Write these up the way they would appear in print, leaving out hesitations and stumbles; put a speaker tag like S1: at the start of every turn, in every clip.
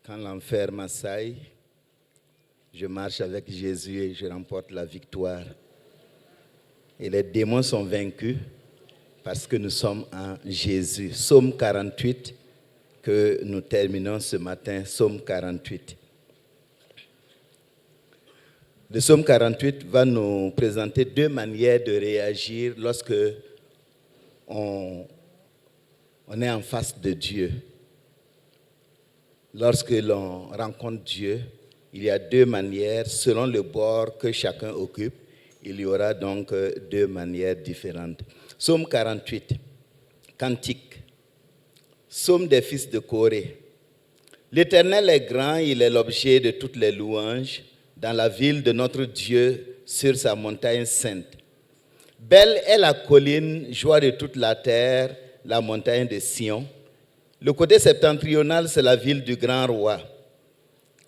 S1: Quand l'enfer m'assaille, je marche avec Jésus et je remporte la victoire. Et les démons sont vaincus parce que nous sommes en Jésus. Psaume 48 que nous terminons ce matin, Psaume 48. Le Psaume 48 va nous présenter deux manières de réagir lorsque on est en face de Dieu. Lorsque l'on rencontre Dieu, il y a deux manières, selon le bord que chacun occupe, il y aura donc deux manières différentes. Psaume 48, Cantique. Psaume des fils de Corée. L'Éternel est grand, il est l'objet de toutes les louanges, dans la ville de notre Dieu, sur sa montagne sainte. Belle est la colline, joie de toute la terre, la montagne de Sion. Le côté septentrional, c'est la ville du grand roi.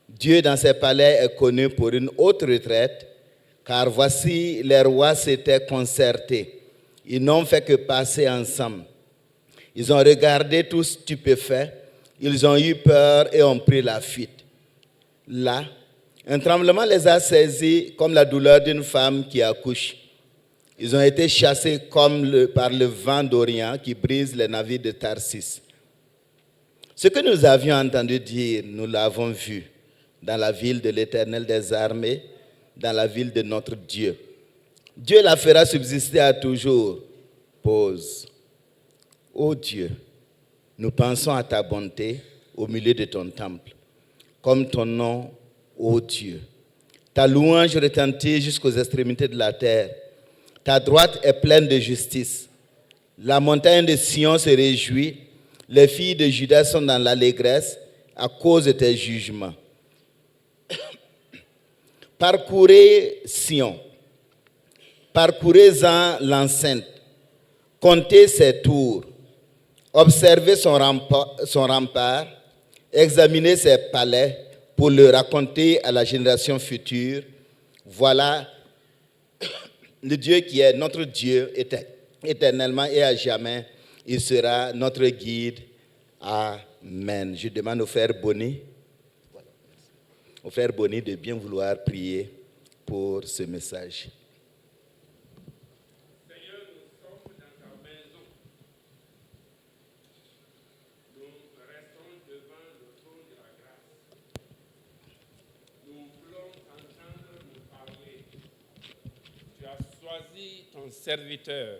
S1: Dieu dans ses palais est connu pour une haute retraite, car voici les rois s'étaient concertés. Ils n'ont fait que passer ensemble. Ils ont regardé tous stupéfaits, ils ont eu peur et ont pris la fuite. Là, un tremblement les a saisis comme la douleur d'une femme qui accouche. Ils ont été chassés par le vent d'Orient qui brise les navires de Tarsis. Ce que nous avions entendu dire, nous l'avons vu dans la ville de l'Éternel des armées, dans la ville de notre Dieu. Dieu la fera subsister à toujours. Pause. Ô Dieu, nous pensons à ta bonté au milieu de ton temple, comme ton nom, ô Dieu. Ta louange retentit jusqu'aux extrémités de la terre. Ta droite est pleine de justice. La montagne de Sion se réjouit. Les filles de Juda sont dans l'allégresse à cause de tes jugements. Parcourez Sion. Parcourez-en l'enceinte. Comptez ses tours. Observez son rempart. Examinez ses palais pour le raconter à la génération future. Voilà le Dieu qui est notre Dieu éternellement et à jamais. Il sera notre guide. Amen. Je demande au frère Bonny de bien vouloir prier pour ce message.
S2: Seigneur, nous sommes dans ta maison. Nous restons devant le trône de la grâce. Nous voulons t'entendre nous parler. Tu as choisi ton serviteur.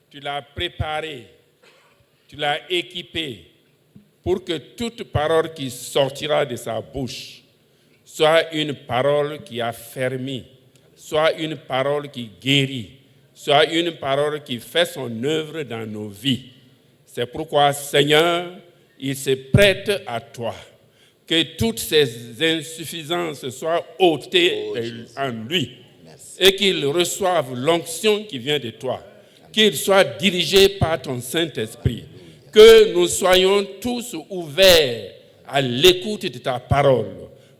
S2: Tu l'as préparé, tu l'as équipé pour que toute parole qui sortira de sa bouche soit une parole qui affermit, soit une parole qui guérit, soit une parole qui fait son œuvre dans nos vies. C'est pourquoi, Seigneur, il se prête à toi. Que toutes ces insuffisances soient ôtées en lui. Merci. Et qu'il reçoive l'onction qui vient de toi. Qu'il soit dirigé par ton Saint-Esprit, que nous soyons tous ouverts à l'écoute de ta parole,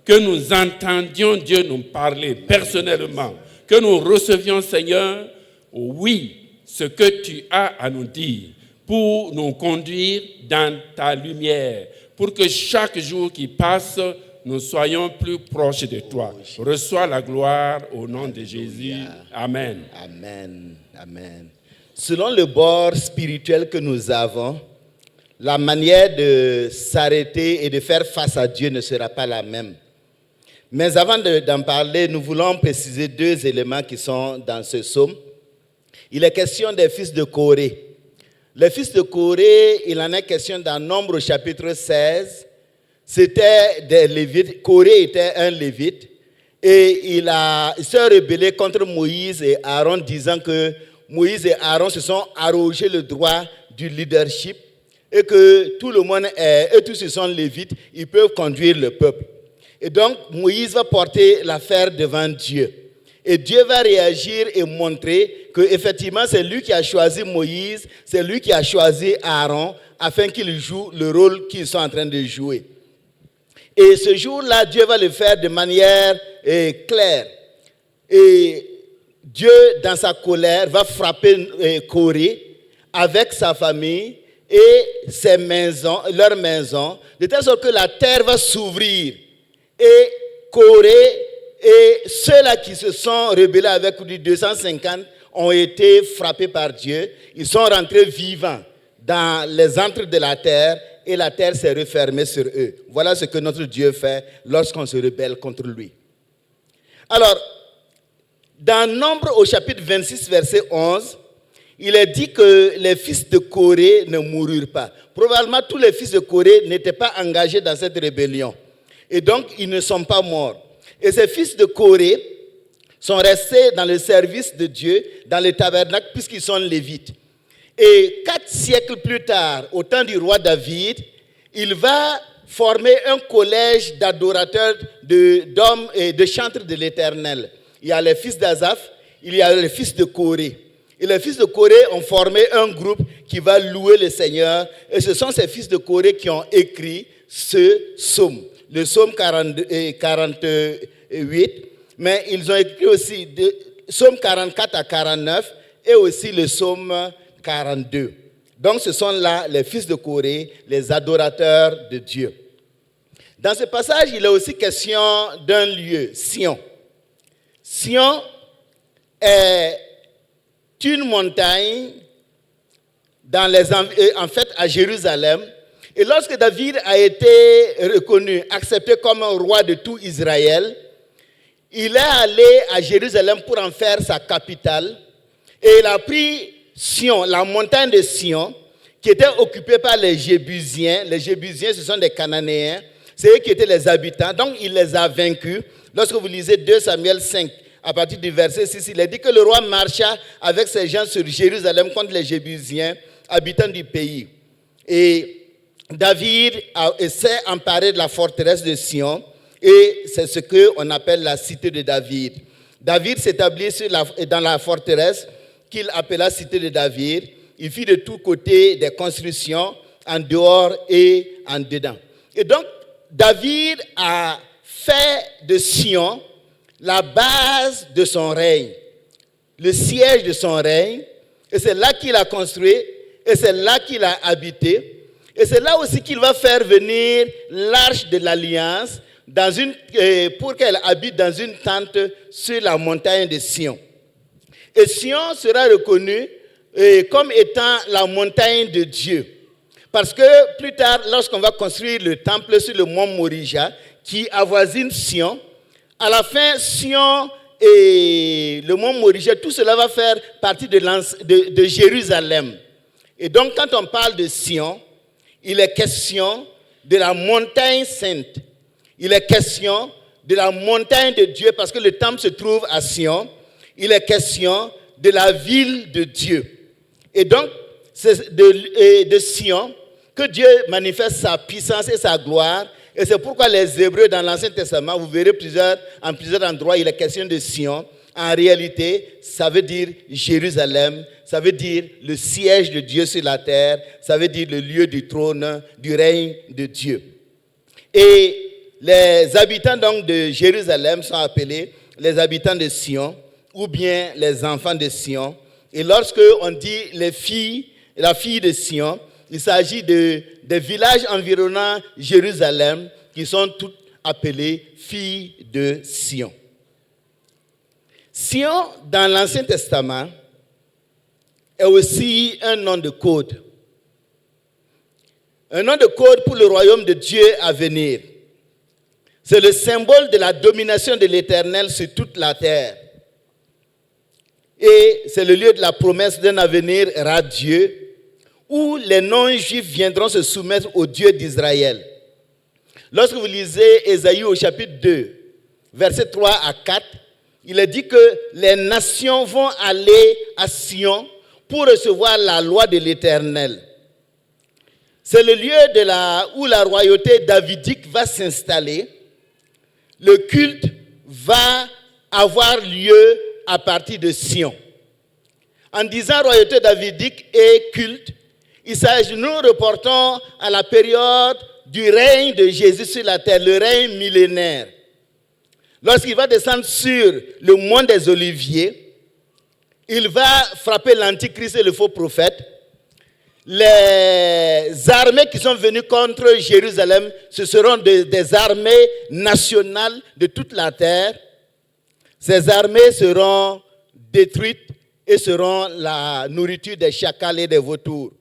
S2: que nous entendions Dieu nous parler personnellement, que nous recevions, Seigneur, oui, ce que tu as à nous dire, pour nous conduire dans ta lumière, pour que chaque jour qui passe, nous soyons plus proches de toi. Reçois la gloire au nom de Jésus. Amen.
S1: Amen. Amen. Selon le bord spirituel que nous avons, la manière de s'arrêter et de faire face à Dieu ne sera pas la même. Mais avant d'en parler, nous voulons préciser deux éléments qui sont dans ce psaume. Il est question des fils de Corée. Les fils de Corée, il en est question dans Nombre chapitre 16. C'était des Lévites. Corée était un Lévite. Et il s'est rebellé contre Moïse et Aaron, disant que Moïse et Aaron se sont arrogés le droit du leadership et que tout le monde et tous ce sont lévites, ils peuvent conduire le peuple. Et donc Moïse va porter l'affaire devant Dieu. Et Dieu va réagir et montrer qu'effectivement c'est lui qui a choisi Moïse, c'est lui qui a choisi Aaron afin qu'ils jouent le rôle qu'ils sont en train de jouer. Et ce jour-là, Dieu va le faire de manière claire. Et Dieu, dans sa colère, va frapper Corée avec sa famille et ses maisons, leurs maisons, de telle sorte que la terre va s'ouvrir. Et Corée et ceux-là qui se sont rebellés avec lui, 250, ont été frappés par Dieu. Ils sont rentrés vivants dans les antres de la terre et la terre s'est refermée sur eux. Voilà ce que notre Dieu fait lorsqu'on se rebelle contre lui. Alors, dans Nombre au chapitre 26, verset 11, il est dit que les fils de Corée ne moururent pas. Probablement tous les fils de Corée n'étaient pas engagés dans cette rébellion. Et donc, ils ne sont pas morts. Et ces fils de Corée sont restés dans le service de Dieu, dans le tabernacle, puisqu'ils sont lévites. Et 4 siècles plus tard, au temps du roi David, il va former un collège d'adorateurs, d'hommes et de chantres de l'Éternel. Il y a les fils d'Azaph, il y a les fils de Corée. Et les fils de Corée ont formé un groupe qui va louer le Seigneur. Et ce sont ces fils de Corée qui ont écrit ce psaume, le psaume 48. Mais ils ont écrit aussi le psaume 44 à 49 et aussi le psaume 42. Donc ce sont là les fils de Corée, les adorateurs de Dieu. Dans ce passage, il est aussi question d'un lieu, Sion. Sion est une montagne en fait à Jérusalem. Et lorsque David a été reconnu, accepté comme un roi de tout Israël, il est allé à Jérusalem pour en faire sa capitale. Et il a pris Sion, la montagne de Sion, qui était occupée par les Jébusiens. Les Jébusiens, ce sont des Cananéens. C'est eux qui étaient les habitants. Donc, il les a vaincus. Lorsque vous lisez 2 Samuel 5, à partir du verset 6, il est dit que le roi marcha avec ses gens sur Jérusalem contre les Jébusiens, habitants du pays. Et David s'est emparé de la forteresse de Sion, et c'est ce qu'on appelle la cité de David. David s'établit dans la forteresse qu'il appela cité de David. Il fit de tous côtés des constructions, en dehors et en dedans. Et donc, David a fait de Sion la base de son règne, le siège de son règne, et c'est là qu'il a construit, et c'est là qu'il a habité, et c'est là aussi qu'il va faire venir l'arche de l'alliance pour qu'elle habite dans une tente sur la montagne de Sion. Et Sion sera reconnue comme étant la montagne de Dieu. Parce que plus tard, lorsqu'on va construire le temple sur le mont Morija, qui avoisine Sion, à la fin, Sion et le mont Morija, tout cela va faire partie de Jérusalem. Et donc, quand on parle de Sion, il est question de la montagne sainte. Il est question de la montagne de Dieu, parce que le temple se trouve à Sion. Il est question de la ville de Dieu. Et donc, c'est de Sion que Dieu manifeste sa puissance et sa gloire. Et c'est pourquoi les Hébreux, dans l'Ancien Testament, vous verrez en plusieurs endroits, il est question de Sion. En réalité, ça veut dire Jérusalem, ça veut dire le siège de Dieu sur la terre, ça veut dire le lieu du trône, du règne de Dieu. Et les habitants donc de Jérusalem sont appelés les habitants de Sion, ou bien les enfants de Sion. Et lorsque on dit la fille de Sion, il s'agit des villages environnant Jérusalem qui sont tous appelés filles de Sion. Sion, dans l'Ancien Testament, est aussi un nom de code. Un nom de code pour le royaume de Dieu à venir. C'est le symbole de la domination de l'Éternel sur toute la terre. Et c'est le lieu de la promesse d'un avenir radieux où les non-juifs viendront se soumettre au Dieu d'Israël. Lorsque vous lisez Ésaïe au chapitre 2, versets 3 à 4, il est dit que les nations vont aller à Sion pour recevoir la loi de l'Éternel. C'est le lieu où la royauté davidique va s'installer. Le culte va avoir lieu à partir de Sion. En disant royauté davidique et culte, nous reportons à la période du règne de Jésus sur la terre, le règne millénaire. Lorsqu'il va descendre sur le mont des Oliviers, il va frapper l'antichrist et le faux prophète. les armées qui sont venues contre Jérusalem, ce seront des armées nationales de toute la terre. Ces armées seront détruites et seront la nourriture des chacals et des vautours.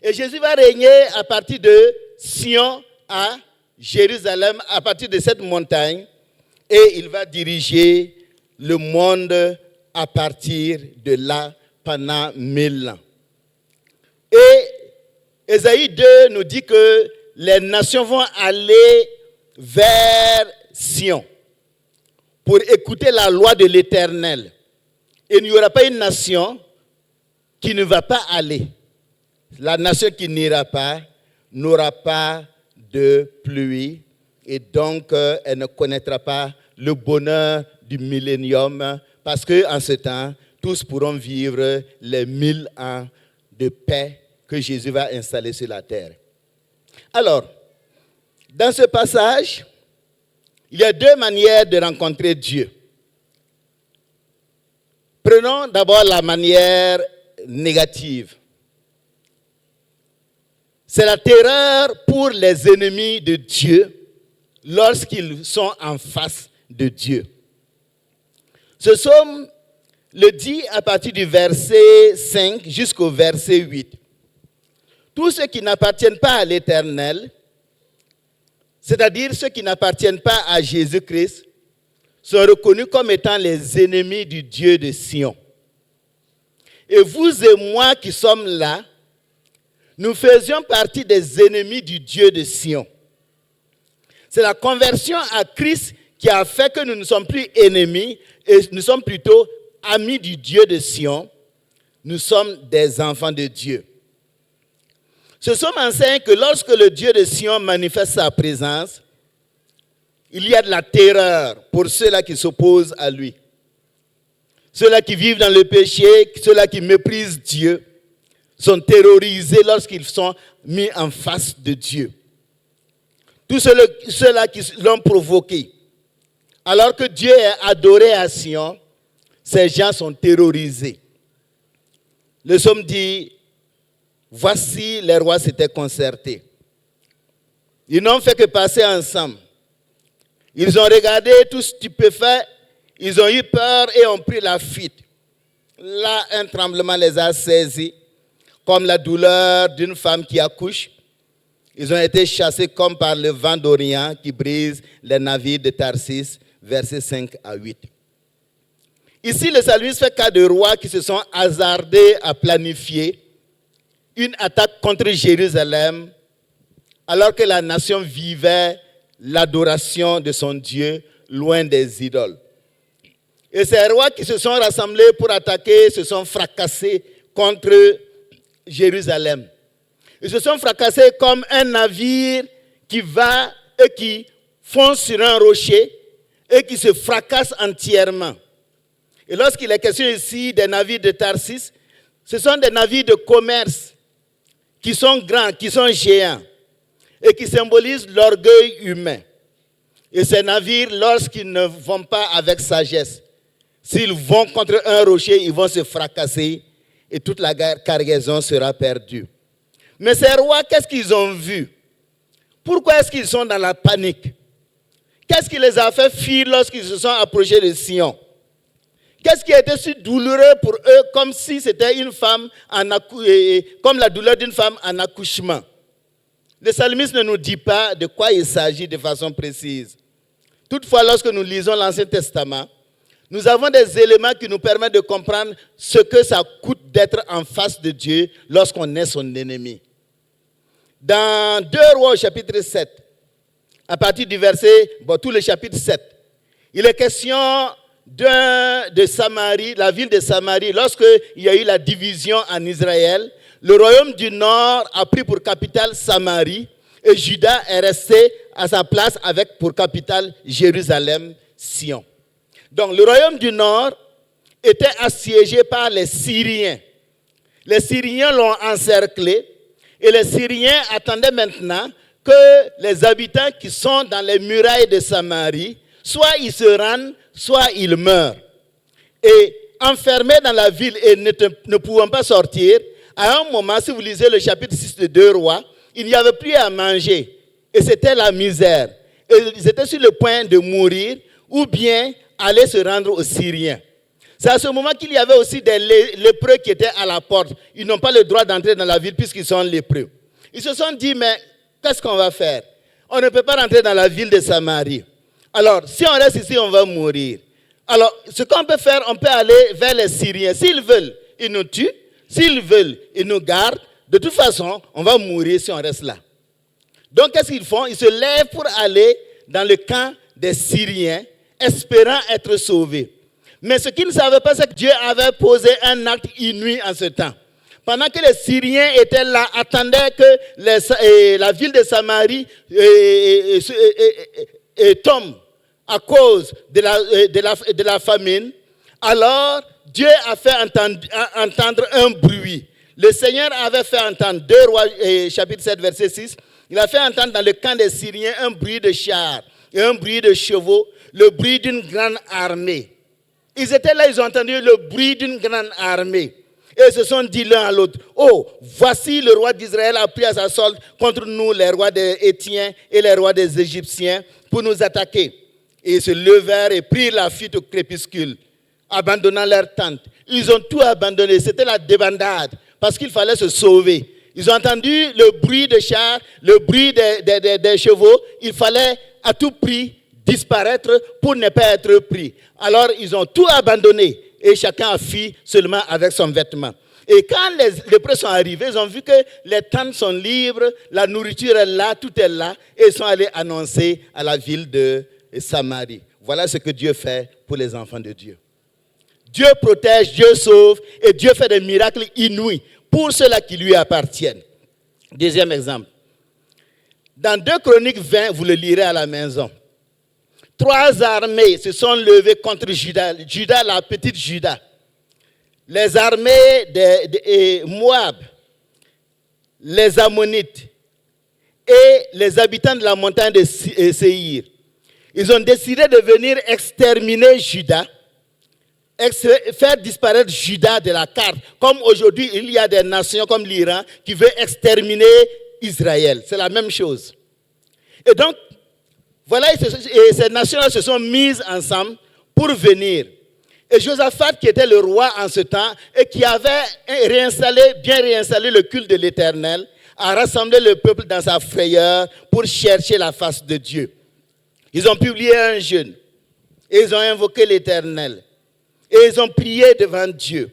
S1: Et Jésus va régner à partir de Sion à Jérusalem, à partir de cette montagne, et il va diriger le monde à partir de là pendant 1000 ans. Et Ésaïe 2 nous dit que les nations vont aller vers Sion pour écouter la loi de l'Éternel. Et il n'y aura pas une nation qui ne va pas aller. La nation qui n'ira pas n'aura pas de pluie et donc elle ne connaîtra pas le bonheur du millénium parce qu'en ce temps, tous pourront vivre les 1000 ans de paix que Jésus va installer sur la terre. Alors, dans ce passage, il y a deux manières de rencontrer Dieu. Prenons d'abord la manière négative. C'est la terreur pour les ennemis de Dieu lorsqu'ils sont en face de Dieu. Ce psaume le dit à partir du verset 5 jusqu'au verset 8. Tous ceux qui n'appartiennent pas à l'Éternel, c'est-à-dire ceux qui n'appartiennent pas à Jésus-Christ, sont reconnus comme étant les ennemis du Dieu de Sion. Et vous et moi qui sommes là, nous faisions partie des ennemis du Dieu de Sion. C'est la conversion à Christ qui a fait que nous ne sommes plus ennemis et nous sommes plutôt amis du Dieu de Sion. Nous sommes des enfants de Dieu. Ce psaume enseigne que lorsque le Dieu de Sion manifeste sa présence, il y a de la terreur pour ceux-là qui s'opposent à lui. Ceux-là qui vivent dans le péché, ceux-là qui méprisent Dieu, sont terrorisés lorsqu'ils sont mis en face de Dieu. Tous ceux-là qui l'ont provoqué. Alors que Dieu est adoré à Sion, ces gens sont terrorisés. Le psaume dit, voici les rois s'étaient concertés. Ils n'ont fait que passer ensemble. Ils ont regardé tout stupéfaits, ils ont eu peur et ont pris la fuite. Là, un tremblement les a saisis, comme la douleur d'une femme qui accouche. Ils ont été chassés comme par le vent d'Orient qui brise les navires de Tarsis, versets 5 à 8. Ici, le psalmiste fait cas de rois qui se sont hasardés à planifier une attaque contre Jérusalem alors que la nation vivait l'adoration de son Dieu loin des idoles. Et ces rois qui se sont rassemblés pour attaquer se sont fracassés contre Jérusalem. Ils se sont fracassés comme un navire qui va et qui fonce sur un rocher et qui se fracasse entièrement. Et lorsqu'il est question ici des navires de Tarsis, ce sont des navires de commerce qui sont grands, qui sont géants et qui symbolisent l'orgueil humain. Et ces navires, lorsqu'ils ne vont pas avec sagesse, s'ils vont contre un rocher, ils vont se fracasser et toute la cargaison sera perdue. Mais ces rois, qu'est-ce qu'ils ont vu? Pourquoi est-ce qu'ils sont dans la panique? Qu'est-ce qui les a fait fuir lorsqu'ils se sont approchés de Sion? Qu'est-ce qui a été si douloureux pour eux, comme si c'était une femme comme la douleur d'une femme en accouchement? Le psalmiste ne nous dit pas de quoi il s'agit de façon précise. Toutefois, lorsque nous lisons l'Ancien Testament, nous avons des éléments qui nous permettent de comprendre ce que ça coûte d'être en face de Dieu lorsqu'on est son ennemi. Dans 2 Rois au chapitre 7, à partir du verset, tout le chapitre 7, il est question de Samarie, la ville de Samarie. Lorsqu'il y a eu la division en Israël, le royaume du Nord a pris pour capitale Samarie et Juda est resté à sa place avec pour capitale Jérusalem, Sion. Donc le royaume du Nord était assiégé par les Syriens. Les Syriens l'ont encerclé et les Syriens attendaient maintenant que les habitants qui sont dans les murailles de Samarie, soit ils se rendent, soit ils meurent. Et enfermés dans la ville et ne pouvant pas sortir, à un moment, si vous lisez le chapitre 6 de 2 Rois, il n'y avait plus à manger. Et c'était la misère. Et ils étaient sur le point de mourir ou bien aller se rendre aux Syriens. C'est à ce moment qu'il y avait aussi des lépreux qui étaient à la porte. Ils n'ont pas le droit d'entrer dans la ville puisqu'ils sont lépreux. Ils se sont dit, mais qu'est-ce qu'on va faire? On ne peut pas rentrer dans la ville de Samarie. Alors, si on reste ici, on va mourir. Alors, ce qu'on peut faire, on peut aller vers les Syriens. S'ils veulent, ils nous tuent. S'ils veulent, ils nous gardent. De toute façon, on va mourir si on reste là. Donc, qu'est-ce qu'ils font? Ils se lèvent pour aller dans le camp des Syriens, espérant être sauvés. Mais ce qu'ils ne savaient pas, c'est que Dieu avait posé un acte inouï en ce temps. Pendant que les Syriens étaient là, attendaient que la ville de Samarie tombe à cause de la famine, alors Dieu a fait entendre un bruit. Le Seigneur avait fait entendre, 2 Rois, chapitre 7, verset 6, il a fait entendre dans le camp des Syriens un bruit de chars et un bruit de chevaux, le bruit d'une grande armée. Ils étaient là, ils ont entendu le bruit d'une grande armée. Et ils se sont dit l'un à l'autre, oh, voici le roi d'Israël a pris à sa solde contre nous, les rois des Hétiens et les rois des Égyptiens, pour nous attaquer. Et ils se levèrent et prirent la fuite au crépuscule, abandonnant leur tente. Ils ont tout abandonné, c'était la débandade, parce qu'il fallait se sauver. Ils ont entendu le bruit des chars, le bruit des chevaux, il fallait à tout prix disparaître pour ne pas être pris. Alors ils ont tout abandonné et chacun a fui seulement avec son vêtement. Et quand les lépreux sont arrivés, ils ont vu que les tentes sont libres, la nourriture est là, tout est là, et ils sont allés annoncer à la ville de Samarie. Voilà ce que Dieu fait pour les enfants de Dieu. Dieu protège, Dieu sauve, et Dieu fait des miracles inouïs pour ceux-là qui lui appartiennent. Deuxième exemple. Dans 2 Chroniques 20, vous le lirez à la maison. 3 armées se sont levées contre Juda, la petite Juda. Les armées de Moab, les Ammonites et les habitants de la montagne de Séhir. Ils ont décidé de venir exterminer Juda, faire disparaître Juda de la carte. Comme aujourd'hui, il y a des nations comme l'Iran qui veulent exterminer Israël. C'est la même chose. Et donc, voilà, ces nations-là se sont mises ensemble pour venir. Et Josaphat, qui était le roi en ce temps et qui avait bien réinstallé le culte de l'Éternel, a rassemblé le peuple dans sa frayeur pour chercher la face de Dieu. Ils ont publié un jeûne et ils ont invoqué l'Éternel et ils ont prié devant Dieu.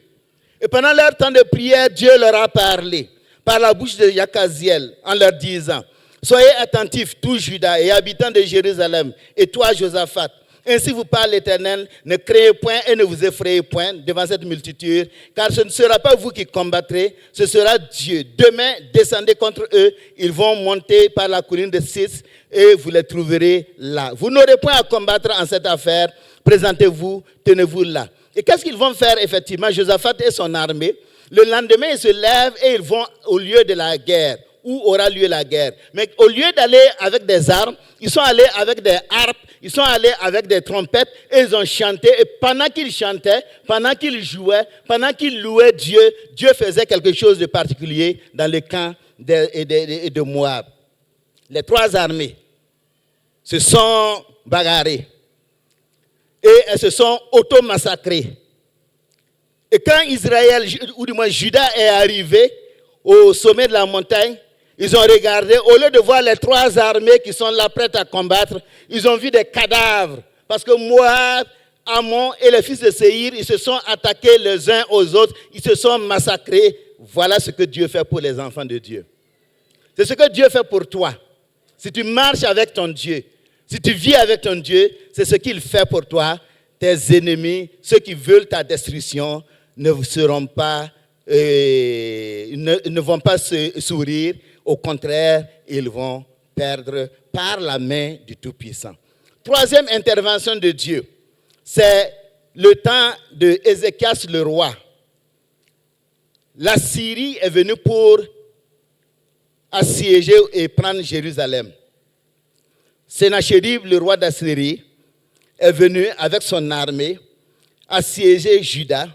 S1: Et pendant leur temps de prière, Dieu leur a parlé par la bouche de Yakaziel en leur disant: soyez attentifs, tous Juda et habitants de Jérusalem, et toi, Josaphat. Ainsi vous parle l'Éternel, ne craignez point et ne vous effrayez point devant cette multitude, car ce ne sera pas vous qui combattrez, ce sera Dieu. Demain, descendez contre eux, ils vont monter par la colline de Cis et vous les trouverez là. Vous n'aurez point à combattre en cette affaire, présentez-vous, tenez-vous là. Et qu'est-ce qu'ils vont faire effectivement, Josaphat et son armée? Le lendemain, ils se lèvent et ils vont au lieu de la guerre, où aura lieu la guerre. Mais au lieu d'aller avec des armes, ils sont allés avec des harpes, ils sont allés avec des trompettes et ils ont chanté. Et pendant qu'ils chantaient, pendant qu'ils jouaient, pendant qu'ils louaient Dieu, Dieu faisait quelque chose de particulier dans le camp de Moab. Les 3 armées se sont bagarrées et elles se sont auto-massacrées. Et quand Israël, ou du moins Juda, est arrivé au sommet de la montagne, ils ont regardé, au lieu de voir les 3 armées qui sont là prêtes à combattre, ils ont vu des cadavres. Parce que Moab, Ammon et les fils de Séhir, ils se sont attaqués les uns aux autres, ils se sont massacrés. Voilà ce que Dieu fait pour les enfants de Dieu. C'est ce que Dieu fait pour toi. Si tu marches avec ton Dieu, si tu vis avec ton Dieu, c'est ce qu'il fait pour toi. Tes ennemis, ceux qui veulent ta destruction, ne vont pas se sourire. Au contraire, ils vont perdre par la main du Tout-Puissant. 3e intervention de Dieu, c'est le temps de Ézéchias le roi. La Syrie est venue pour assiéger et prendre Jérusalem. Senachérib, le roi d'Assyrie, est venu avec son armée assiéger Juda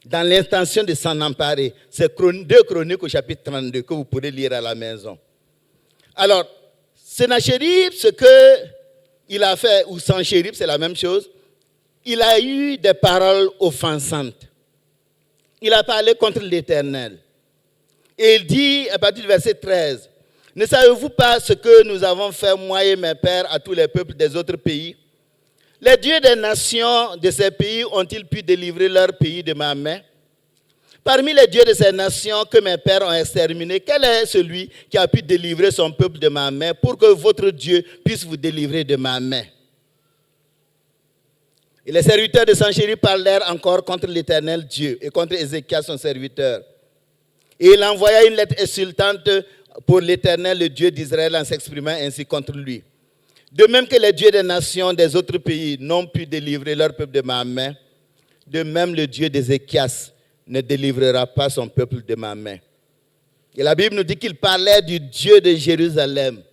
S1: dans l'intention de s'en emparer. C'est 2 Chroniques au chapitre 32 que vous pourrez lire à la maison. Alors, Sennachérib, ce qu'il a fait, ou Sanchérib, c'est la même chose, il a eu des paroles offensantes. Il a parlé contre l'Éternel. Et il dit, à partir du verset 13, « Ne savez-vous pas ce que nous avons fait, moi et mes pères, à tous les peuples des autres pays? Les dieux des nations de ces pays ont-ils pu délivrer leur pays de ma main? Parmi les dieux de ces nations que mes pères ont exterminés, quel est celui qui a pu délivrer son peuple de ma main pour que votre Dieu puisse vous délivrer de ma main? » Et les serviteurs de Sanchérib parlèrent encore contre l'Éternel Dieu et contre Ézéchias son serviteur. Et il envoya une lettre insultante pour l'Éternel, le Dieu d'Israël, en s'exprimant ainsi contre lui. De même que les dieux des nations des autres pays n'ont pu délivrer leur peuple de ma main, de même le Dieu d'Ézéchias ne délivrera pas son peuple de ma main. Et la Bible nous dit qu'ils parlaient du Dieu de Jérusalem.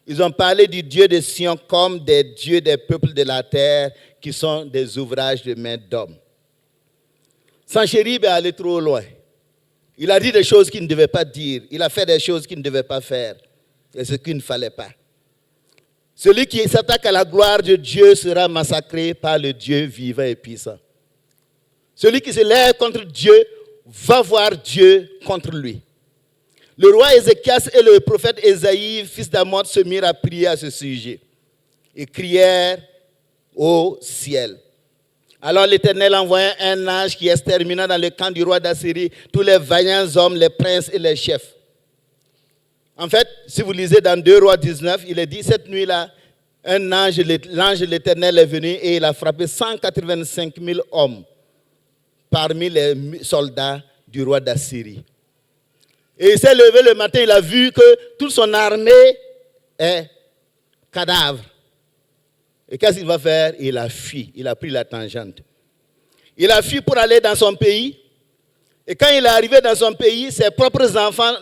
S1: Ils ont parlé du Dieu de Sion comme des dieux des peuples de la terre qui sont des ouvrages de main d'hommes. Sanchérib est allé trop loin. Il a dit des choses qu'il ne devait pas dire. Il a fait des choses qu'il ne devait pas faire. Et ce qu'il ne fallait pas. Celui qui s'attaque à la gloire de Dieu sera massacré par le Dieu vivant et puissant. Celui qui se lève contre Dieu va voir Dieu contre lui. Le roi Ézéchias et le prophète Ésaïe, fils d'Amoz, se mirent à prier à ce sujet. Ils crièrent au ciel. Alors l'Éternel envoya un ange qui extermina dans le camp du roi d'Assyrie tous les vaillants hommes, les princes et les chefs. En fait, si vous lisez dans 2 Rois 19, il est dit, cette nuit-là, l'ange de l'Éternel est venu et il a frappé 185 000 hommes parmi les soldats du roi d'Assyrie. Et il s'est levé le matin, il a vu que toute son armée est cadavre. Et qu'est-ce qu'il va faire? Il a fui, il a pris la tangente. Il a fui pour aller dans son pays. Et quand il est arrivé dans son pays, ses propres enfants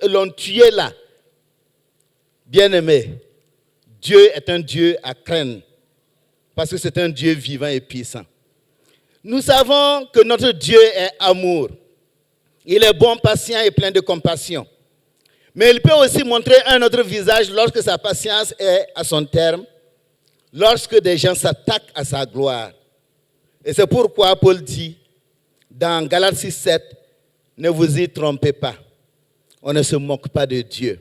S1: l'ont tué là. Bien-aimé, Dieu est un Dieu à craindre. Parce que c'est un Dieu vivant et puissant. Nous savons que notre Dieu est amour. Il est bon, patient et plein de compassion. Mais il peut aussi montrer un autre visage lorsque sa patience est à son terme, lorsque des gens s'attaquent à sa gloire. Et c'est pourquoi Paul dit, dans Galates 6:7, ne vous y trompez pas. On ne se moque pas de Dieu.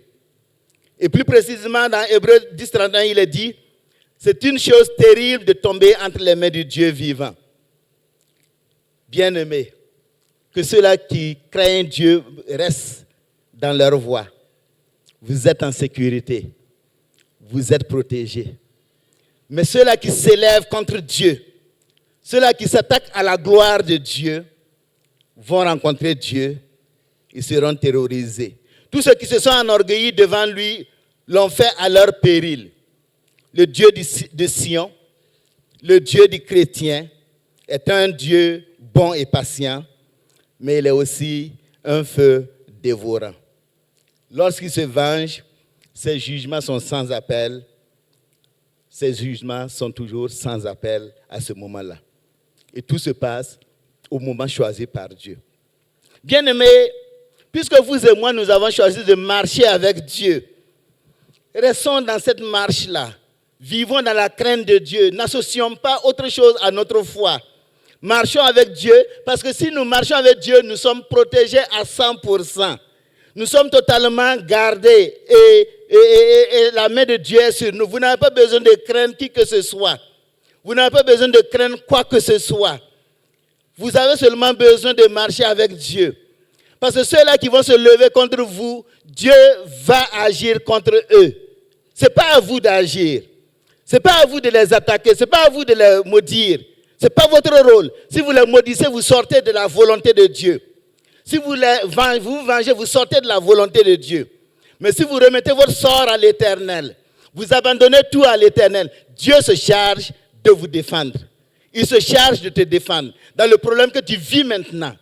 S1: Et plus précisément, dans Hébreux 10:31, il est dit, c'est une chose terrible de tomber entre les mains du Dieu vivant. Bien-aimés, que ceux-là qui craignent Dieu restent dans leur voie. Vous êtes en sécurité. Vous êtes protégés. Mais ceux-là qui s'élèvent contre Dieu, ceux-là qui s'attaquent à la gloire de Dieu, vont rencontrer Dieu, ils seront terrorisés. Tous ceux qui se sont enorgueillis devant lui l'ont fait à leur péril. Le Dieu de Sion, le Dieu des chrétiens, est un Dieu bon et patient, mais il est aussi un feu dévorant. Lorsqu'il se venge, ses jugements sont sans appel. Ses jugements sont toujours sans appel à ce moment-là. Et tout se passe au moment choisi par Dieu. Bien-aimés, puisque vous et moi, nous avons choisi de marcher avec Dieu, restons dans cette marche-là. Vivons dans la crainte de Dieu. N'associons pas autre chose à notre foi. Marchons avec Dieu, parce que si nous marchons avec Dieu, nous sommes protégés à 100%. Nous sommes totalement gardés et la main de Dieu est sur nous. Vous n'avez pas besoin de craindre qui que ce soit. Vous n'avez pas besoin de craindre quoi que ce soit. Vous avez seulement besoin de marcher avec Dieu. Parce que ceux-là qui vont se lever contre vous, Dieu va agir contre eux. Ce n'est pas à vous d'agir. Ce n'est pas à vous de les attaquer. Ce n'est pas à vous de les maudire. Ce n'est pas votre rôle. Si vous les maudissez, vous sortez de la volonté de Dieu. Si vous vous vengez, vous sortez de la volonté de Dieu. Mais si vous remettez votre sort à l'Éternel, vous abandonnez tout à l'Éternel, Dieu se charge de vous défendre. Il se charge de te défendre. Dans le problème que tu vis maintenant,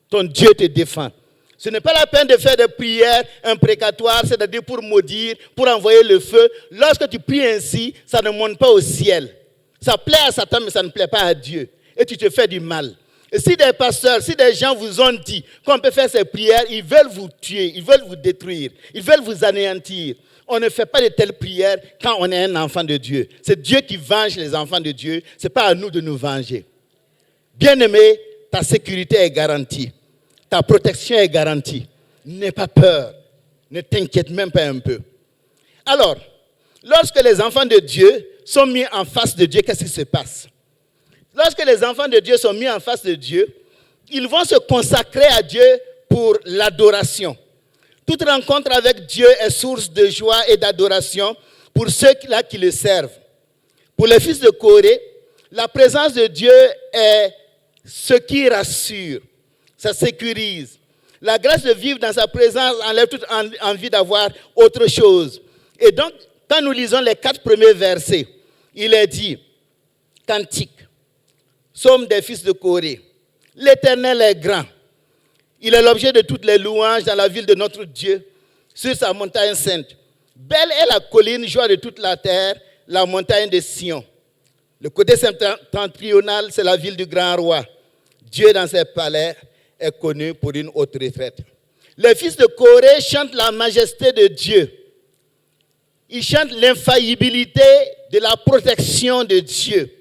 S1: ton Dieu te défend. Ce n'est pas la peine de faire des prières imprécatoires, c'est-à-dire pour maudire, pour envoyer le feu. Lorsque tu pries ainsi, ça ne monte pas au ciel. Ça plaît à Satan, mais ça ne plaît pas à Dieu. Et tu te fais du mal. Et si des pasteurs, si des gens vous ont dit qu'on peut faire ces prières, ils veulent vous tuer, ils veulent vous détruire, ils veulent vous anéantir. On ne fait pas de telles prières quand on est un enfant de Dieu. C'est Dieu qui venge les enfants de Dieu. Ce n'est pas à nous de nous venger. Bien-aimé, ta sécurité est garantie. Ta protection est garantie. N'aie pas peur. Ne t'inquiète même pas un peu. Alors, lorsque les enfants de Dieu sont mis en face de Dieu, qu'est-ce qui se passe? Lorsque les enfants de Dieu sont mis en face de Dieu, ils vont se consacrer à Dieu pour l'adoration. Toute rencontre avec Dieu est source de joie et d'adoration pour ceux-là qui le servent. Pour les fils de Corée, la présence de Dieu est ce qui rassure, ça sécurise. La grâce de vivre dans sa présence enlève toute envie d'avoir autre chose. Et donc, quand nous lisons les 4 premiers versets, il est dit, cantique, psaume des fils de Corée, l'Éternel est grand. Il est l'objet de toutes les louanges dans la ville de notre Dieu, sur sa montagne sainte. Belle est la colline, joie de toute la terre, la montagne de Sion. Le côté septentrional, c'est la ville du grand roi. Dieu dans ses palais est connu pour une haute retraite. Les fils de Corée chantent la majesté de Dieu. Ils chantent l'infaillibilité de la protection de Dieu.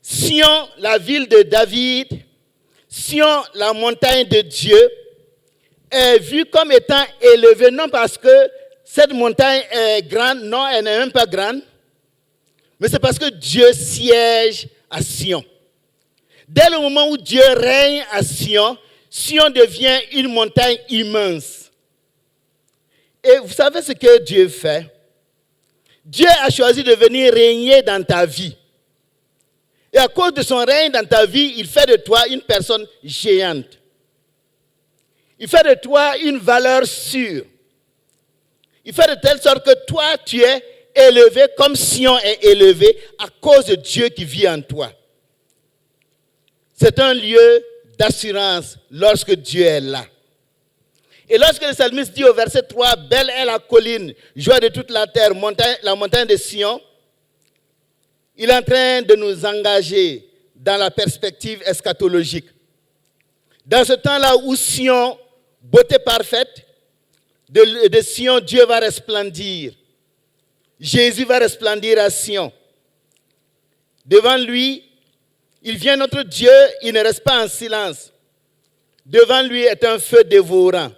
S1: Sion, la ville de David, Sion, la montagne de Dieu, est vue comme étant élevée, non parce que cette montagne est grande, non, elle n'est même pas grande, mais c'est parce que Dieu siège à Sion. Dès le moment où Dieu règne à Sion, Sion devient une montagne immense. Et vous savez ce que Dieu fait? Dieu a choisi de venir régner dans ta vie. Et à cause de son règne dans ta vie, il fait de toi une personne géante. Il fait de toi une valeur sûre. Il fait de telle sorte que toi, tu es élevé comme Sion est élevé à cause de Dieu qui vit en toi. C'est un lieu d'assurance lorsque Dieu est là. Et lorsque le psalmiste dit au verset 3, « Belle est la colline, joie de toute la terre, la montagne de Sion », il est en train de nous engager dans la perspective eschatologique. Dans ce temps-là où Sion, beauté parfaite, de Sion, Dieu va resplendir. Jésus va resplendir à Sion. Devant lui, il vient notre Dieu, il ne reste pas en silence. Devant lui est un feu dévorant.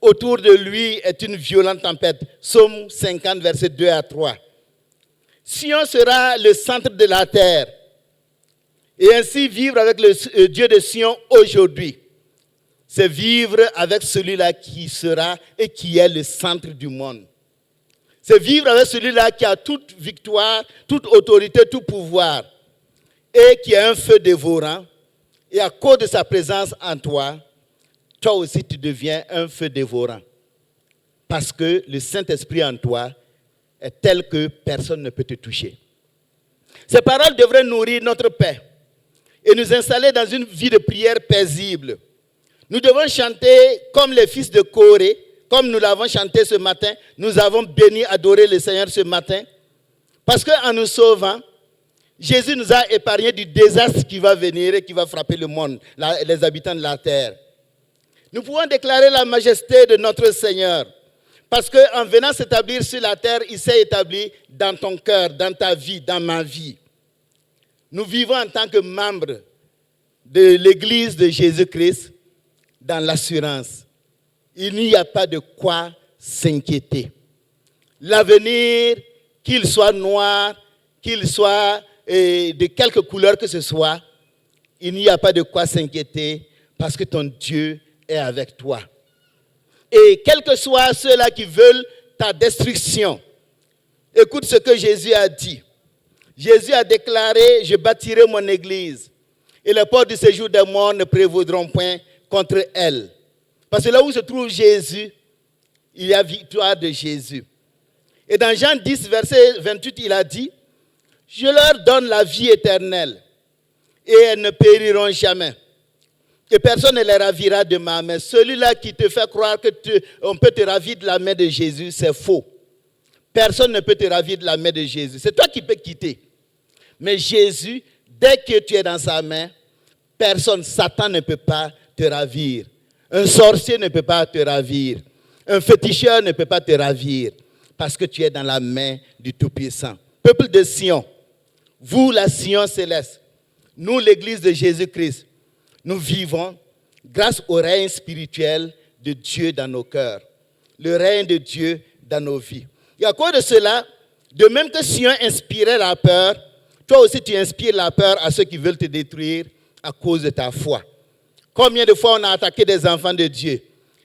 S1: Autour de lui est une violente tempête. Psaume 50, versets 2 à 3. Sion sera le centre de la terre. Et ainsi vivre avec le Dieu de Sion aujourd'hui, c'est vivre avec celui-là qui sera et qui est le centre du monde. C'est vivre avec celui-là qui a toute victoire, toute autorité, tout pouvoir et qui a un feu dévorant. Et à cause de sa présence en toi, toi aussi tu deviens un feu dévorant. Parce que le Saint-Esprit en toi est tel que personne ne peut te toucher. Ces paroles devraient nourrir notre paix et nous installer dans une vie de prière paisible. Nous devons chanter comme les fils de Corée, comme nous l'avons chanté ce matin. Nous avons béni, adoré le Seigneur ce matin. Parce qu'en nous sauvant, Jésus nous a épargné du désastre qui va venir et qui va frapper le monde, les habitants de la terre. Nous pouvons déclarer la majesté de notre Seigneur. Parce qu'en venant s'établir sur la terre, il s'est établi dans ton cœur, dans ta vie, dans ma vie. Nous vivons en tant que membres de l'Église de Jésus-Christ dans l'assurance. Il n'y a pas de quoi s'inquiéter. L'avenir, qu'il soit noir, qu'il soit de quelque couleur que ce soit, il n'y a pas de quoi s'inquiéter parce que ton Dieu est avec toi. Et quels que soient ceux-là qui veulent ta destruction, écoute ce que Jésus a dit. Jésus a déclaré, je bâtirai mon église et les portes du séjour des morts ne prévaudront point contre elle. Parce que là où se trouve Jésus, il y a victoire de Jésus. Et dans Jean 10, verset 28, il a dit, je leur donne la vie éternelle et elles ne périront jamais. Et personne ne les ravira de ma main. Celui-là qui te fait croire qu'on peut te ravir de la main de Jésus, c'est faux. Personne ne peut te ravir de la main de Jésus. C'est toi qui peux quitter. Mais Jésus, dès que tu es dans sa main, Personne, Satan ne peut pas te ravir. Un sorcier ne peut pas te ravir. Un féticheur ne peut pas te ravir. Parce que tu es dans la main du Tout-Puissant. Peuple de Sion, vous la Sion céleste, nous l'église de Jésus-Christ, nous vivons grâce au règne spirituel de Dieu dans nos cœurs. Le règne de Dieu dans nos vies. Et à cause de cela, de même que Sion inspirait la peur, toi aussi tu inspires la peur à ceux qui veulent te détruire à cause de ta foi. Combien de fois on a attaqué des enfants de Dieu?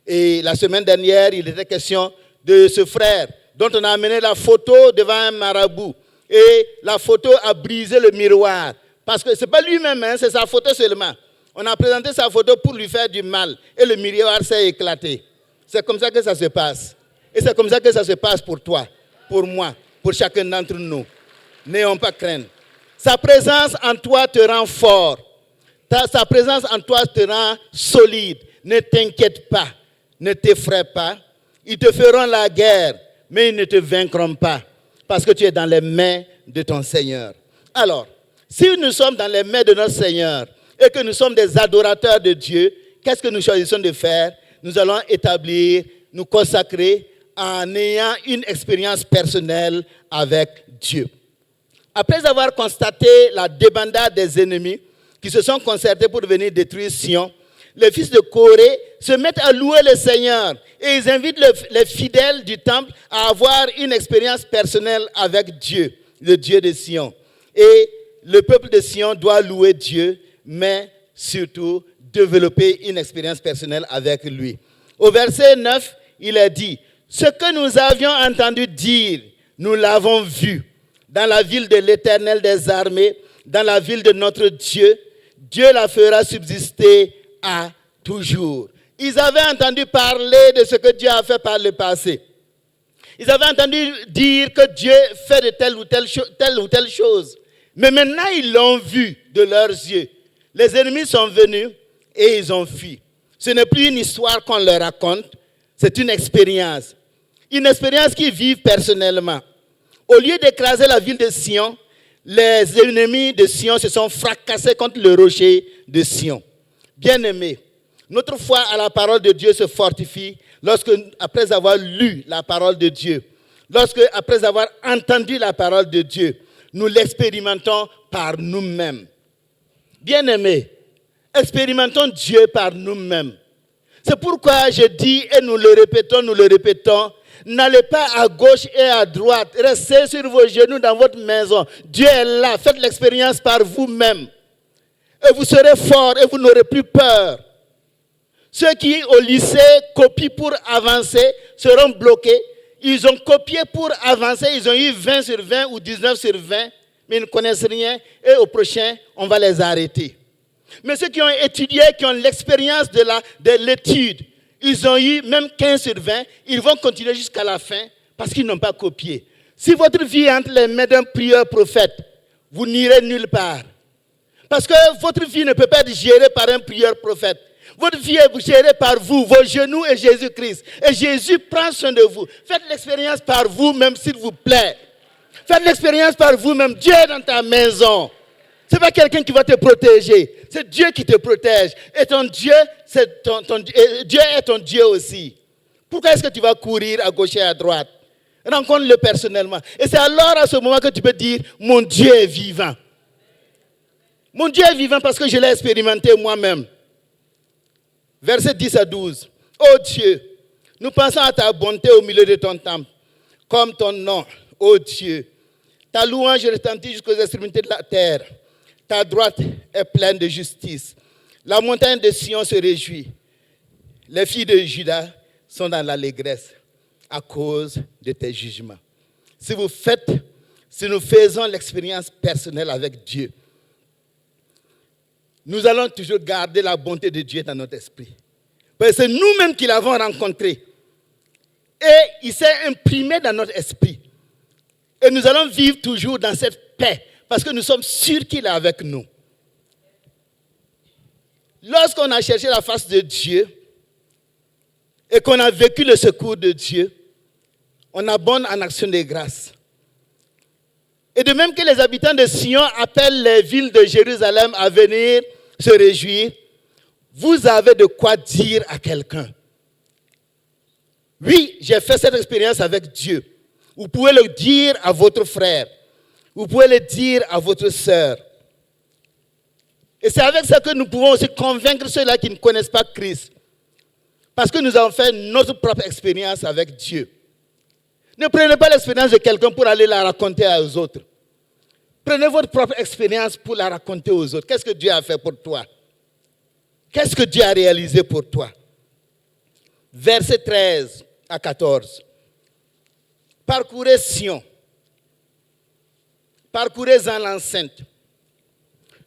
S1: Et la semaine dernière, il était question de ce frère dont on a amené la photo devant un marabout. Et la photo a brisé le miroir. Parce que ce n'est pas lui-même, hein, c'est sa photo seulement. On a présenté sa photo pour lui faire du mal. Et le miroir s'est éclaté. C'est comme ça que ça se passe. Et c'est comme ça que ça se passe pour toi, pour moi, pour chacun d'entre nous. N'ayons pas crainte. Sa présence en toi te rend fort. Sa présence en toi te rend solide. Ne t'inquiète pas. Ne t'effraie pas. Ils te feront la guerre, mais ils ne te vaincront pas. Parce que tu es dans les mains de ton Seigneur. Alors, si nous sommes dans les mains de notre Seigneur et que nous sommes des adorateurs de Dieu, qu'est-ce que nous choisissons de faire? Nous allons établir, nous consacrer en ayant une expérience personnelle avec Dieu. Après avoir constaté la débandade des ennemis qui se sont concertés pour venir détruire Sion, les fils de Corée se mettent à louer le Seigneur et ils invitent les fidèles du temple à avoir une expérience personnelle avec Dieu, le Dieu de Sion. Et le peuple de Sion doit louer Dieu, mais surtout développer une expérience personnelle avec lui. Au verset 9, il est dit, « Ce que nous avions entendu dire, nous l'avons vu dans la ville de l'Éternel des armées, dans la ville de notre Dieu. Dieu la fera subsister à toujours. » Ils avaient entendu parler de ce que Dieu a fait par le passé. Ils avaient entendu dire que Dieu fait de telle ou telle chose. Mais maintenant, ils l'ont vu de leurs yeux. Les ennemis sont venus et ils ont fui. Ce n'est plus une histoire qu'on leur raconte, c'est une expérience. Une expérience qu'ils vivent personnellement. Au lieu d'écraser la ville de Sion, les ennemis de Sion se sont fracassés contre le rocher de Sion. Bien-aimés, notre foi à la parole de Dieu se fortifie lorsque, après avoir lu la parole de Dieu, lorsque, après avoir entendu la parole de Dieu, nous l'expérimentons par nous-mêmes. Bien-aimés, expérimentons Dieu par nous-mêmes. C'est pourquoi je dis, et nous le répétons, n'allez pas à gauche et à droite, restez sur vos genoux dans votre maison. Dieu est là, faites l'expérience par vous-même. Et vous serez forts et vous n'aurez plus peur. Ceux qui, au lycée, copient pour avancer seront bloqués. Ils ont copié pour avancer, ils ont eu 20 sur 20 ou 19 sur 20, mais ils ne connaissent rien. Et au prochain, on va les arrêter. Mais ceux qui ont étudié, qui ont l'expérience de l'étude, ils ont eu même 15 sur 20, ils vont continuer jusqu'à la fin parce qu'ils n'ont pas copié. Si votre vie est entre les mains d'un prieur prophète, vous n'irez nulle part. Parce que votre vie ne peut pas être gérée par un prieur prophète. Votre vie est gérée par vous, vos genoux et Jésus-Christ. Et Jésus prend soin de vous. Faites l'expérience par vous-même, s'il vous plaît. Faites l'expérience par vous-même. Dieu est dans ta maison. Ce n'est pas quelqu'un qui va te protéger. C'est Dieu qui te protège. Et ton Dieu, Dieu est ton Dieu aussi. Pourquoi est-ce que tu vas courir à gauche et à droite? Rencontre-le personnellement. Et c'est alors à ce moment que tu peux dire, mon Dieu est vivant. Mon Dieu est vivant parce que je l'ai expérimenté moi-même. Versets 10 à 12. Ô Dieu, nous pensons à ta bonté au milieu de ton temple, comme ton nom, ô Dieu. Ta louange retentit jusqu'aux extrémités de la terre. Ta droite est pleine de justice. La montagne de Sion se réjouit. Les filles de Juda sont dans l'allégresse à cause de tes jugements. Si nous faisons l'expérience personnelle avec Dieu, nous allons toujours garder la bonté de Dieu dans notre esprit. Parce que c'est nous-mêmes qui l'avons rencontré. Et il s'est imprimé dans notre esprit. Et nous allons vivre toujours dans cette paix. Parce que nous sommes sûrs qu'il est avec nous. Lorsqu'on a cherché la face de Dieu et qu'on a vécu le secours de Dieu, on abonde en action de grâce. Et de même que les habitants de Sion appellent les villes de Jérusalem à venir se réjouir, vous avez de quoi dire à quelqu'un. Oui, j'ai fait cette expérience avec Dieu. Vous pouvez le dire à votre frère. Vous pouvez le dire à votre sœur. Et c'est avec ça que nous pouvons aussi convaincre ceux-là qui ne connaissent pas Christ. Parce que nous avons fait notre propre expérience avec Dieu. Ne prenez pas l'expérience de quelqu'un pour aller la raconter aux autres. Prenez votre propre expérience pour la raconter aux autres. Qu'est-ce que Dieu a fait pour toi? Qu'est-ce que Dieu a réalisé pour toi? Versets 13 à 14. Parcourez Sion. Parcourez-en l'enceinte.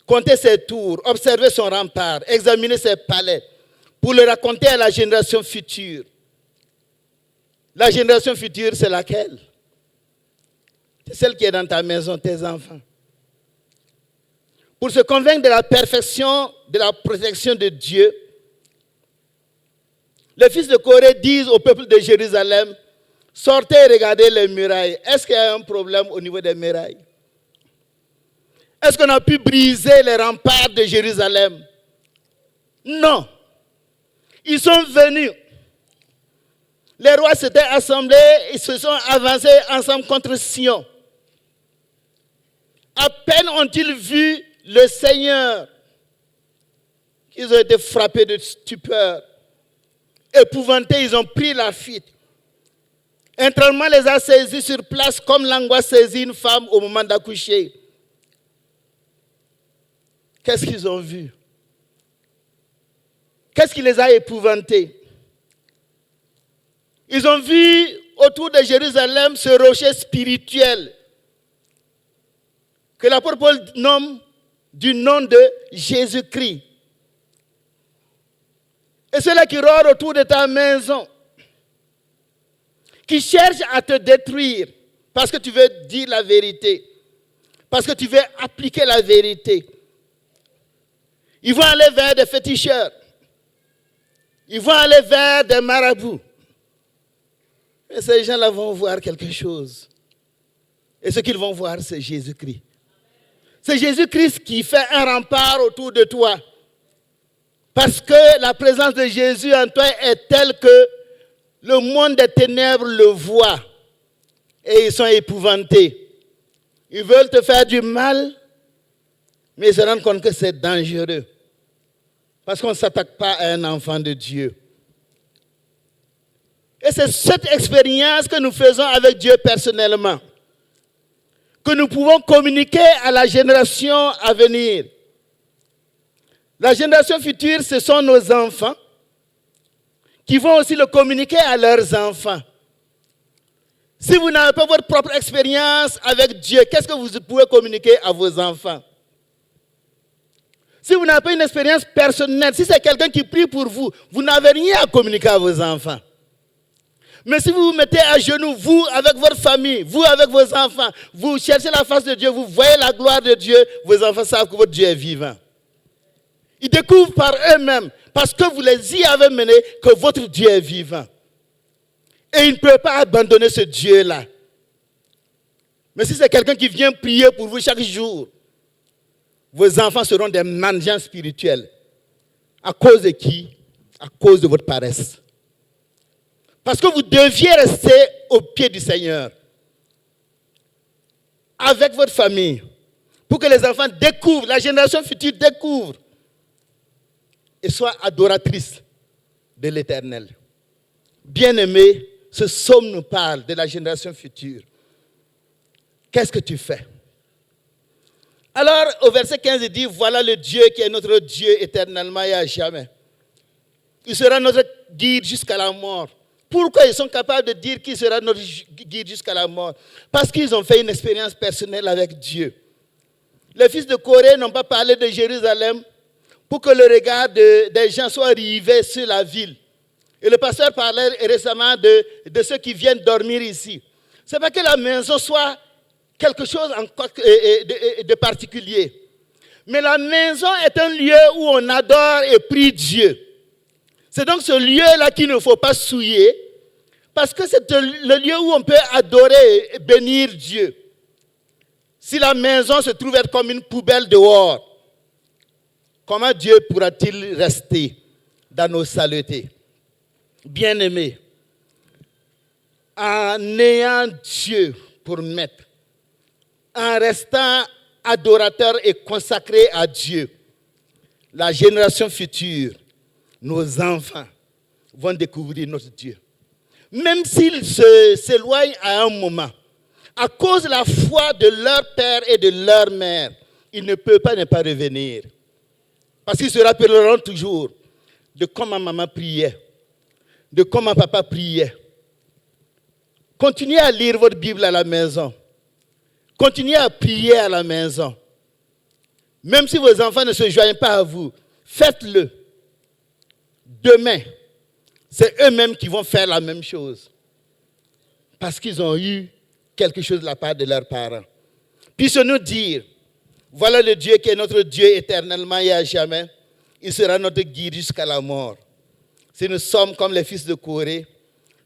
S1: Comptez ses tours, observez son rempart, examinez ses palais pour le raconter à la génération future. La génération future, c'est laquelle? C'est celle qui est dans ta maison, tes enfants. Pour se convaincre de la perfection, de la protection de Dieu, les fils de Corée disent au peuple de Jérusalem, sortez et regardez les murailles. Est-ce qu'il y a un problème au niveau des murailles? Est-ce qu'on a pu briser les remparts de Jérusalem? Non. Ils sont venus. Les rois s'étaient assemblés, ils se sont avancés ensemble contre Sion. À peine ont-ils vu le Seigneur, ils ont été frappés de stupeur. Épouvantés, ils ont pris la fuite. Un tremblement les a saisis sur place comme l'angoisse saisit une femme au moment d'accoucher. Qu'est-ce qu'ils ont vu? Qu'est-ce qui les a épouvantés? Ils ont vu autour de Jérusalem ce rocher spirituel que l'apôtre Paul nomme du nom de Jésus-Christ. Et ceux-là qui rôdent autour de ta maison, qui cherchent à te détruire parce que tu veux dire la vérité, parce que tu veux appliquer la vérité. Ils vont aller vers des féticheurs. Ils vont aller vers des marabouts. Et ces gens-là vont voir quelque chose. Et ce qu'ils vont voir, c'est Jésus-Christ. C'est Jésus-Christ qui fait un rempart autour de toi. Parce que la présence de Jésus en toi est telle que le monde des ténèbres le voit. Et ils sont épouvantés. Ils veulent te faire du mal, mais ils se rendent compte que c'est dangereux. Parce qu'on ne s'attaque pas à un enfant de Dieu. Et c'est cette expérience que nous faisons avec Dieu personnellement. Que nous pouvons communiquer à la génération à venir. La génération future, ce sont nos enfants qui vont aussi le communiquer à leurs enfants. Si vous n'avez pas votre propre expérience avec Dieu, qu'est-ce que vous pouvez communiquer à vos enfants? Si vous n'avez pas une expérience personnelle, si c'est quelqu'un qui prie pour vous, vous n'avez rien à communiquer à vos enfants. Mais si vous vous mettez à genoux, vous avec votre famille, vous avec vos enfants, vous cherchez la face de Dieu, vous voyez la gloire de Dieu, vos enfants savent que votre Dieu est vivant. Ils découvrent par eux-mêmes, parce que vous les y avez menés, que votre Dieu est vivant. Et ils ne peuvent pas abandonner ce Dieu-là. Mais si c'est quelqu'un qui vient prier pour vous chaque jour, vos enfants seront des mendiants spirituels. À cause de qui? À cause de votre paresse. Parce que vous deviez rester au pied du Seigneur. Avec votre famille. Pour que les enfants découvrent, la génération future découvre. Et soit adoratrice de l'Éternel. Bien-aimé, ce psaume nous parle de la génération future. Qu'est-ce que tu fais? Alors, au verset 15, il dit, voilà le Dieu qui est notre Dieu éternellement et à jamais. Il sera notre guide jusqu'à la mort. Pourquoi ils sont capables de dire qu'il sera notre guide jusqu'à la mort? Parce qu'ils ont fait une expérience personnelle avec Dieu. Les fils de Corée n'ont pas parlé de Jérusalem pour que le regard des gens soit rivé sur la ville. Et le pasteur parlait récemment de ceux qui viennent dormir ici. Ce n'est pas que la maison soit quelque chose de particulier. Mais la maison est un lieu où on adore et prie Dieu. C'est donc ce lieu-là qu'il ne faut pas souiller, parce que c'est le lieu où on peut adorer et bénir Dieu. Si la maison se trouve être comme une poubelle dehors, comment Dieu pourra-t-il rester dans nos saletés? Bien-aimés, en ayant Dieu pour maître, en restant adorateur et consacré à Dieu, la génération future, nos enfants, vont découvrir notre Dieu. Même s'ils s'éloignent à un moment, à cause de la foi de leur père et de leur mère, ils ne peuvent pas ne pas revenir. Parce qu'ils se rappelleront toujours de comment maman priait, de comment papa priait. Continuez à lire votre Bible à la maison. Continuez à prier à la maison. Même si vos enfants ne se joignent pas à vous, faites-le. Demain, c'est eux-mêmes qui vont faire la même chose. Parce qu'ils ont eu quelque chose de la part de leurs parents. Puissions-nous dire, voilà le Dieu qui est notre Dieu éternellement et à jamais. Il sera notre guide jusqu'à la mort. Si nous sommes comme les fils de Corée,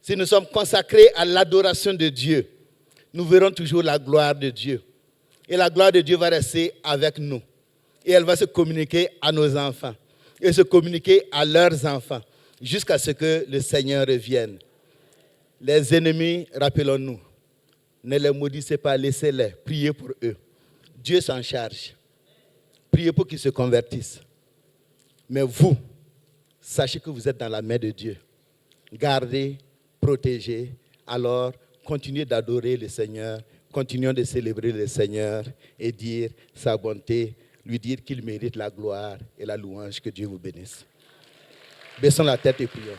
S1: si nous sommes consacrés à l'adoration de Dieu, nous verrons toujours la gloire de Dieu. Et la gloire de Dieu va rester avec nous. Et elle va se communiquer à nos enfants. Et se communiquer à leurs enfants. Jusqu'à ce que le Seigneur revienne. Les ennemis, rappelons-nous, ne les maudissez pas, laissez-les. Priez pour eux. Dieu s'en charge. Priez pour qu'ils se convertissent. Mais vous, sachez que vous êtes dans la main de Dieu. Gardez, protégez. Alors, continuez d'adorer le Seigneur. Continuons de célébrer le Seigneur et dire sa bonté, lui dire qu'il mérite la gloire et la louange. Que Dieu vous bénisse. Baissons la tête et prions.